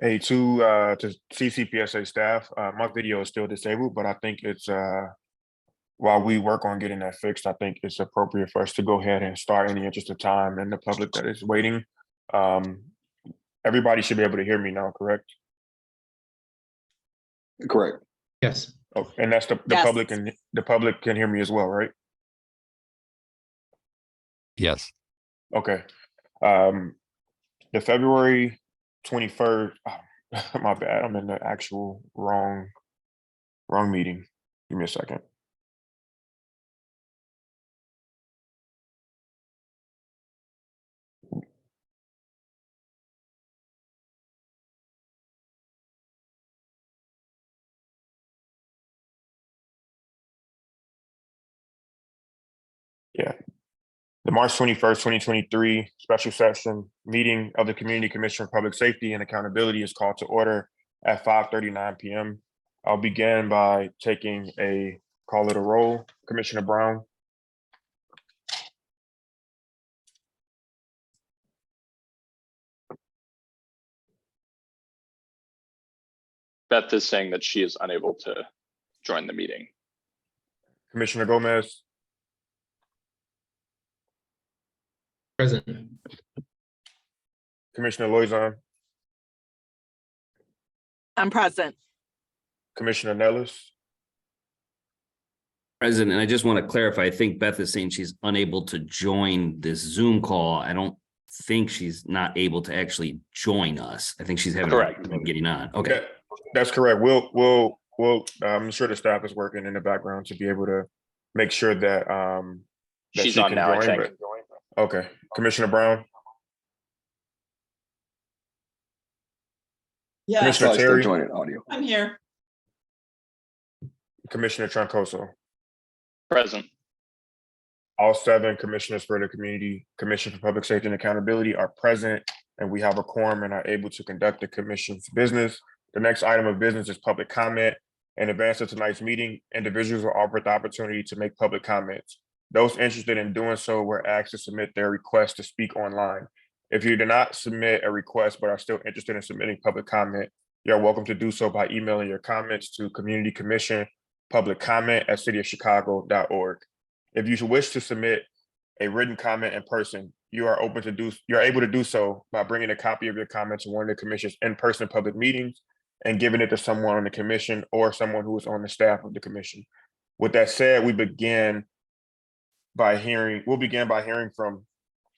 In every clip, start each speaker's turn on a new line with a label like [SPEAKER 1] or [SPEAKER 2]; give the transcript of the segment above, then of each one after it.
[SPEAKER 1] Hey, to CCPSA staff, my video is still disabled, but I think it's while we work on getting that fixed, I think it's appropriate for us to go ahead and start in the interest of time and the public that is waiting. Um, everybody should be able to hear me now, correct?
[SPEAKER 2] Correct.
[SPEAKER 3] Yes.
[SPEAKER 1] Oh, and that's the
[SPEAKER 4] Yes.
[SPEAKER 1] public can hear me as well, right?
[SPEAKER 5] Yes.
[SPEAKER 1] Okay. The February 21st, my bad, I'm in the actual wrong meeting. Give me a second. Yeah. The March 21st, 2023 special session meeting of the Community Commission for Public Safety and Accountability is called to order at 5:39 p.m. I'll begin by taking a call it a roll. Commissioner Brown.
[SPEAKER 2] Beth is saying that she is unable to join the meeting.
[SPEAKER 1] Commissioner Gomez.
[SPEAKER 3] Present.
[SPEAKER 1] Commissioner Loizon.
[SPEAKER 4] I'm present.
[SPEAKER 1] Commissioner Nellis.
[SPEAKER 6] President, I just want to clarify, I think Beth is saying she's unable to join this Zoom call. I don't think she's not able to actually join us. I think she's having
[SPEAKER 2] Correct.
[SPEAKER 6] a hard time getting on. Okay.
[SPEAKER 1] That's correct. We'll I'm sure the staff is working in the background to be able to make sure that that
[SPEAKER 2] She's
[SPEAKER 1] she
[SPEAKER 2] on
[SPEAKER 1] can
[SPEAKER 2] now, I
[SPEAKER 1] join,
[SPEAKER 2] think.
[SPEAKER 1] okay. Commissioner Brown.
[SPEAKER 4] Yes,
[SPEAKER 1] Commissioner
[SPEAKER 2] Probably still
[SPEAKER 1] Terry.
[SPEAKER 2] joining audio.
[SPEAKER 4] I'm here.
[SPEAKER 1] Commissioner Troncoso.
[SPEAKER 2] Present.
[SPEAKER 1] All 7 commissioners for the Community Commission for Public Safety and Accountability are present, and we have a quorum and are able to conduct the commission's business. The next item of business is public comment. In advance of tonight's meeting, individuals are offered the opportunity to make public comments. Those interested in doing so were asked to submit their request to speak online. If you did not submit a request but are still interested in submitting public comment, you are welcome to do so by emailing your comments to Community Commission Public Comment at cityofchicago.org. If you wish to submit a written comment in person, you're able to do so by bringing a copy of your comment to one of the commission's in-person public meetings and giving it to someone on the commission or someone who is on the staff of the commission. With that said, we'll begin by hearing from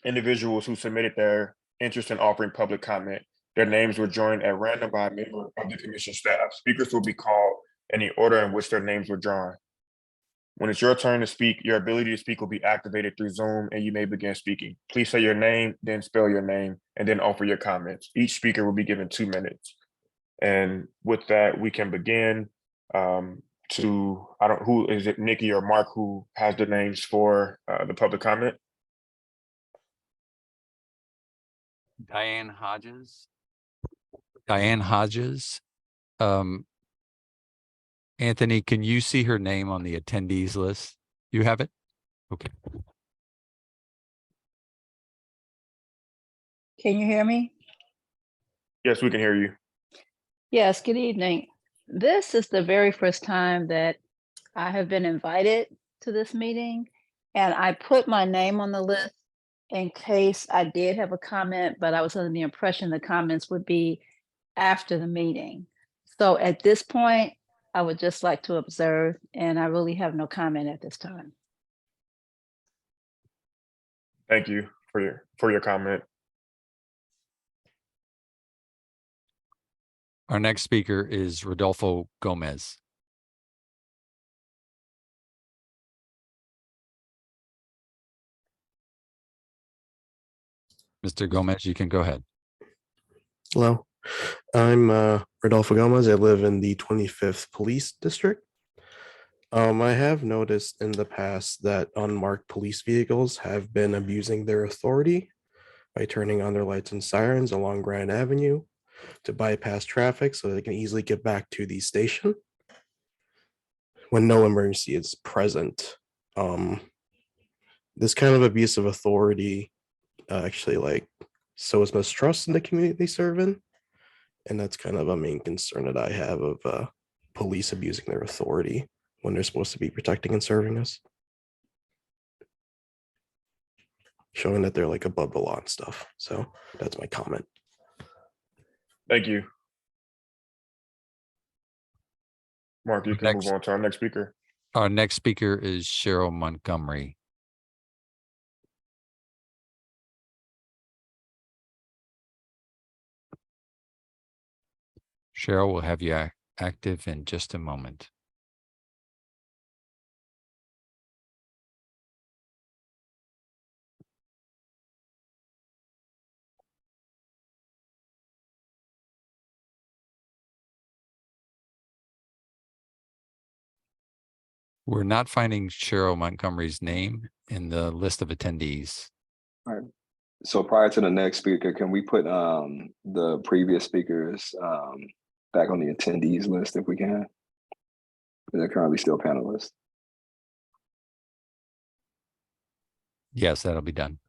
[SPEAKER 1] individuals who submitted their interest in offering public comment. Their names were joined at random by a member of the commission staff. Speakers will be called in the order in which their names were drawn. When it's your turn to speak, your ability to speak will be activated through Zoom and you may begin speaking. Please say your name, then spell your name, and then offer your comments. Each speaker will be given 2 minutes. And with that, we can begin who is it, Nikki or Mark, who has the names for the public comment?
[SPEAKER 5] Diane Hodges. Anthony, can you see her name on the attendees list? You have it? Okay.
[SPEAKER 7] Can you hear me?
[SPEAKER 1] Yes, we can hear you.
[SPEAKER 7] Yes, good evening. This is the very first time that I have been invited to this meeting, and I put my name on the list in case I did have a comment, but I was under the impression the comments would be after the meeting. So at this point, I would just like to observe, and I really have no comment at this time.
[SPEAKER 1] Thank you for your comment.
[SPEAKER 5] Our next speaker is Rodolfo Gomez. Mr. Gomez, you can go ahead.
[SPEAKER 8] Hello, I'm Rodolfo Gomez. I live in the 25th Police District. I have noticed in the past that unmarked police vehicles have been abusing their authority by turning on their lights and sirens along Grand Avenue to bypass traffic so they can easily get back to the station when no emergency is present. This kind of abuse of authority actually sows mistrust in the community they serve in, And that's kind of a main concern that I have of police abusing their authority when they're supposed to be protecting and serving us. Showing that they're like above the law and stuff. So that's my comment.
[SPEAKER 1] Thank you. Mark, you can move
[SPEAKER 5] Next.
[SPEAKER 1] on to our next speaker.
[SPEAKER 5] Our next speaker is Cheryl Montgomery. Cheryl, will have you active in just a moment. We're not finding Cheryl Montgomery's name in the list of attendees.
[SPEAKER 4] So prior to the next speaker, can we put the previous speakers back on the attendees list if we can? They're currently still panelists.
[SPEAKER 5] Yes, that'll be done.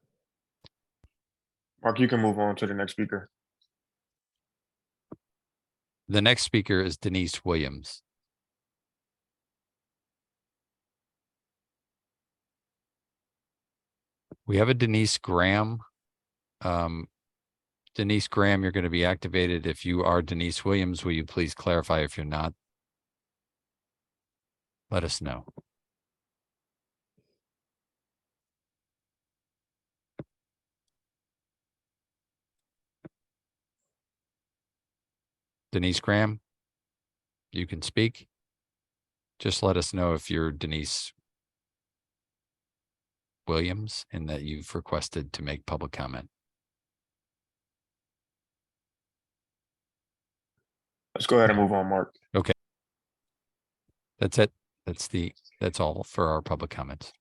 [SPEAKER 1] Mark, you can move on to the next speaker.
[SPEAKER 5] The next speaker is Denise Williams. We have a Denise Graham. Denise Graham, you're going to be activated. If you are Denise Williams, will you please clarify if you're not? Let us know. Denise Graham, you can speak. Just let us know if you're Denise Williams and that you've requested to make public comment.
[SPEAKER 1] Let's go ahead and move on, Mark.
[SPEAKER 5] That's it. That's all for our public comments.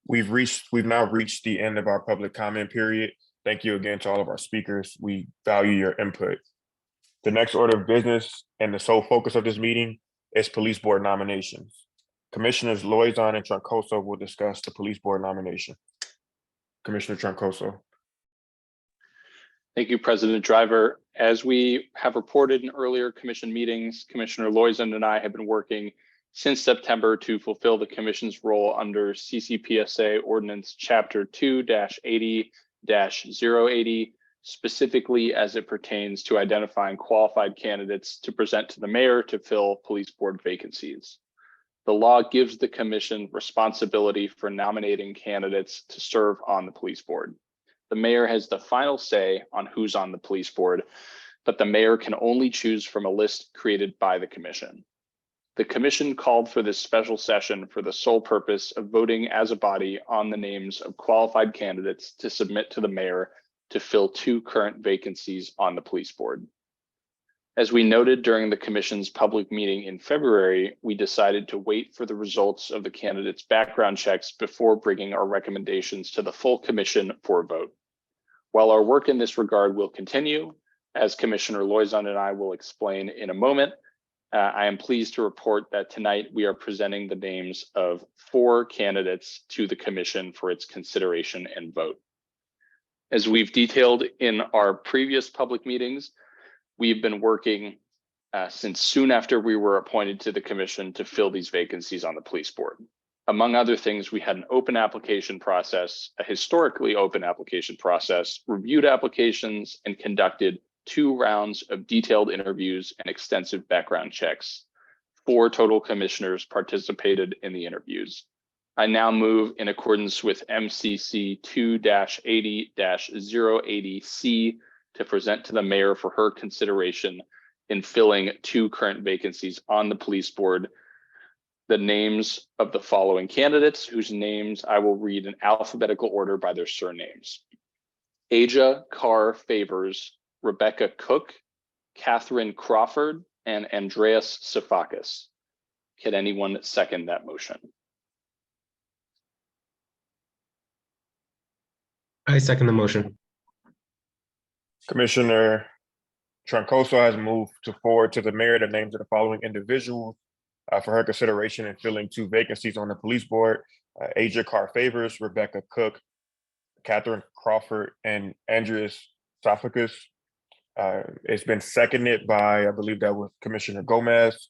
[SPEAKER 1] We've now reached the end of our public comment period. Thank you again to all of our speakers. We value your input. The next order of business and the sole focus of this meeting is police board nominations. Commissioners Loizon and Troncoso will discuss the police board nomination. Commissioner Troncoso.
[SPEAKER 2] Thank you, President Driver. As we have reported in earlier commission meetings, Commissioner Loizon and I have been working since September to fulfill the commission's role under CCPSA Ordinance Chapter 2-80-080, specifically as it pertains to identifying qualified candidates to present to the mayor to fill police board vacancies. The law gives the commission responsibility for nominating candidates to serve on the police board. The mayor has the final say on who's on the police board, but the mayor can only choose from a list created by the commission. The commission called for this special session for the sole purpose of voting as a body on the names of qualified candidates to submit to the mayor to fill 2 current vacancies on the police board. As we noted during the commission's public meeting in February, we decided to wait for the results of the candidates' background checks before bringing our recommendations to the full commission for a vote. While our work in this regard will continue, as Commissioner Loizon and I will explain in a moment, I am pleased to report that tonight we are presenting the names of 4 candidates to the commission for its consideration and vote. As we've detailed in our previous public meetings, we've been working since soon after we were appointed to the commission to fill these vacancies on the police board. Among other things, we had an open application process, a historically open application process, reviewed applications, and conducted 2 rounds of detailed interviews and extensive background checks. 4 total commissioners participated in the interviews. I now move in accordance with MCC 2-80-080C to present to the mayor for her consideration in filling 2 current vacancies on the police board the names of the following candidates, whose names I will read in alphabetical order by their surnames: Aja Carr Favors, Rebecca Cook, Catherine Crawford, and Andreas Sifakis. Can anyone second that motion?
[SPEAKER 3] I second the motion.
[SPEAKER 1] Commissioner Troncoso has moved to forward to the mayor the names of the following individuals for her consideration in filling 2 vacancies on the police board: Aja Carr Favors, Rebecca Cook, Catherine Crawford and Andreas Sophocles. It's been seconded by, I believe that was Commissioner Gomez.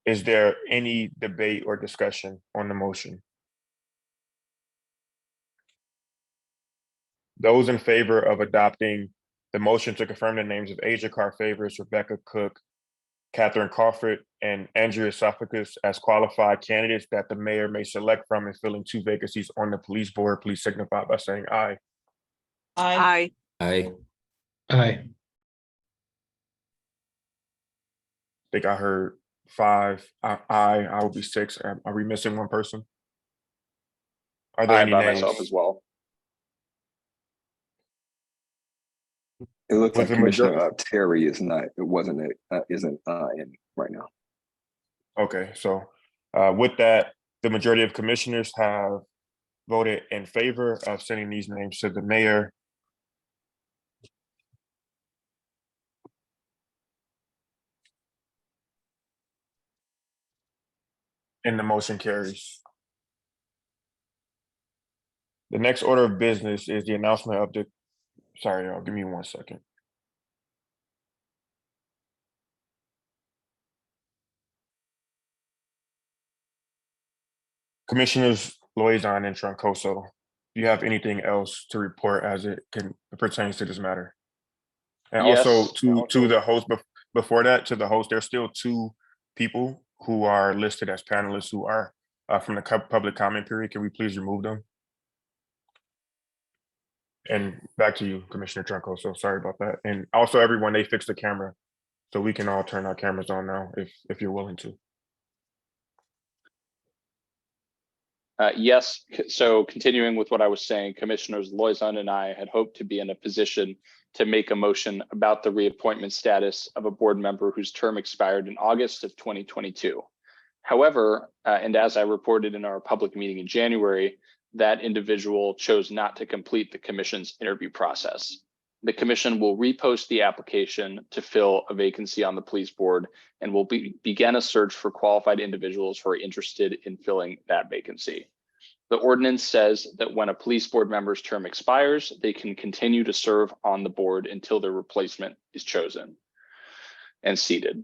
[SPEAKER 1] Is there any debate or discussion on the motion? Those in favor of adopting the motion to confirm the names of Asia Carr Favors, Rebecca Cook, Catherine Crawford, and Andrea Sophocles as qualified candidates that the mayor may select from in filling 2 vacancies on the police board, please signify by saying aye.
[SPEAKER 9] Aye.
[SPEAKER 6] I,
[SPEAKER 3] Aye.
[SPEAKER 1] I think I heard 5. I will be 6. Are we missing one person? Are there
[SPEAKER 2] I
[SPEAKER 1] any
[SPEAKER 2] by
[SPEAKER 1] names?
[SPEAKER 2] myself as well.
[SPEAKER 4] It looks
[SPEAKER 1] With
[SPEAKER 4] like
[SPEAKER 1] the majority-
[SPEAKER 4] Commissioner Terry is not, it wasn't, isn't in right now.
[SPEAKER 1] Okay, so with that, the majority of commissioners have voted in favor of sending these names to the mayor. And the motion carries. The next order of business is the announcement of the, sorry, y'all, give me 1 second. Commissioners Loizon and Troncoso, do you have anything else to report as it pertains to this matter? And also
[SPEAKER 2] Yes.
[SPEAKER 1] to the host, before that, to the host, there's still 2 people who are listed as panelists who are from the public comment period. Can we please remove them? And back to you, Commissioner Troncoso. Sorry about that. And also everyone, they fixed the camera, so we can all turn our cameras on now if you're willing to.
[SPEAKER 2] Yes, so continuing with what I was saying, Commissioners Loizon and I had hoped to be in a position to make a motion about the reappointment status of a board member whose term expired in August of 2022. However, and as I reported in our public meeting in January, that individual chose not to complete the commission's interview process. The commission will repost the application to fill a vacancy on the police board and will begin a search for qualified individuals who are interested in filling that vacancy. The ordinance says that when a police board member's term expires, they can continue to serve on the board until their replacement is chosen and seated.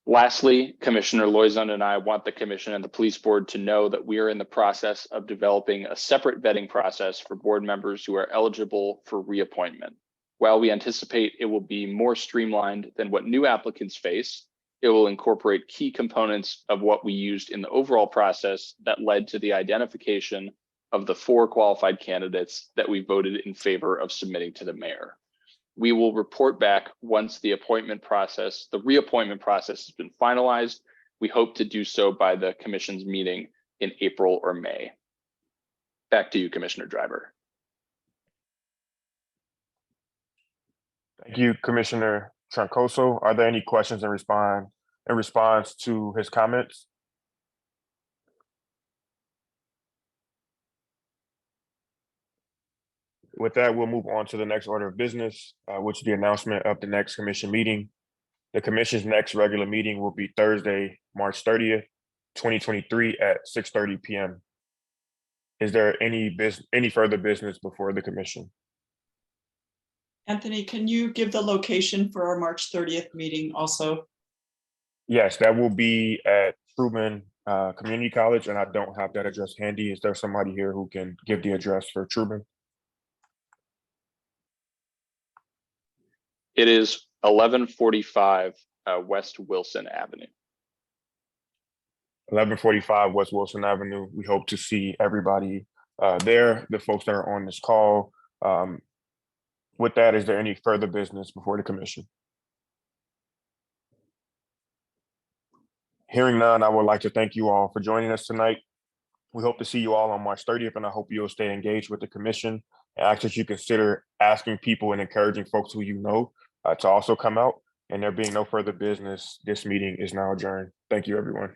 [SPEAKER 2] Lastly, Commissioner Loizon and I want the commission and the police board to know that we are in the process of developing a separate vetting process for board members who are eligible for reappointment. While we anticipate it will be more streamlined than what new applicants face, it will incorporate key components of what we used in the overall process that led to the identification of the 4 qualified candidates that we voted in favor of submitting to the mayor. We will report back once the reappointment process has been finalized. We hope to do so by the commission's meeting in April or May. Back to you, Commissioner Driver.
[SPEAKER 1] Thank you, Commissioner Troncoso. Are there any questions in response to his comments? With that, we'll move on to the next order of business, which is the announcement of the next commission meeting. The commission's next regular meeting will be Thursday, March 30th, 2023 at 6:30 p.m. Is there any further business before the commission?
[SPEAKER 9] Anthony, can you give the location for our March 30th meeting also?
[SPEAKER 1] Yes, that will be at Truman Community College, and I don't have that address handy. Is there somebody here who can give the address for Truman?
[SPEAKER 2] It is 1145 West Wilson Avenue.
[SPEAKER 1] 1145 West Wilson Avenue. We hope to see everybody there, the folks that are on this call. With that, is there any further business before the commission? Hearing none, I would like to thank you all for joining us tonight. We hope to see you all on March 30th, and I hope you'll stay engaged with the commission. And ask that you consider asking people and encouraging folks who you know to also come out. And there being no further business, this meeting is now adjourned. Thank you, everyone.